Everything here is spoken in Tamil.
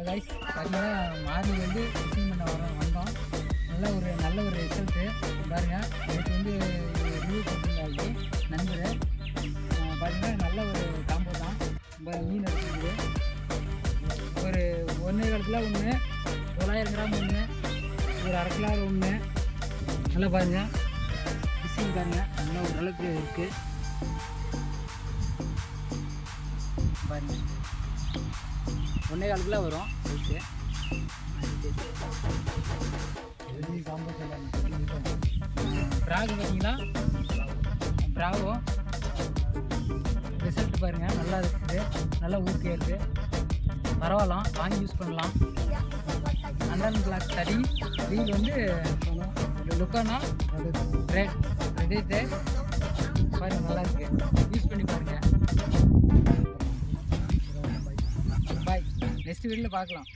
கைஸ் பார்த்தீங்கன்னா மார்னிங் வந்து ஃபிஷிங் பண்ண வந்தோம். நல்ல ஒரு ரிசல்ட்டு பாருங்கள். எனக்கு வந்து ரிவ்யூ கொடுத்துருந்தாரு நண்பர். பார்த்தீங்கன்னா நல்ல ஒரு காம்போ தான். மீன் இருக்குது ஒரு 1 காலத்தில் ஒன்று, 900 கிராம் ஒன்று, ஒரு 1/2 கிலோ ஒன்று. நல்லா பாருங்கள் ஃபிஷிங் பாருங்கள் நல்லா ஓரளவுக்கு இருக்குது பாருங்கள். 1/4 கிலோ வரும் சைஸு. ப்ராகு பார்த்தீங்களா, ப்ராகோ ரிசல்ட் பாருங்கள் நல்லா இருக்குது, நல்லா ஊற்றியாக இருக்குது. பரவாயில்லாம், வாங்கி யூஸ் பண்ணலாம். அண்டர் பிளாக் தடி ரீல் வந்து லுக்கானா ரெட் பாருங்கள் நல்லா இருக்குது. யூஸ் பண்ணி பாருங்கள். பாய், நெக்ஸ்ட் வீடியோவில் பார்க்கலாம்.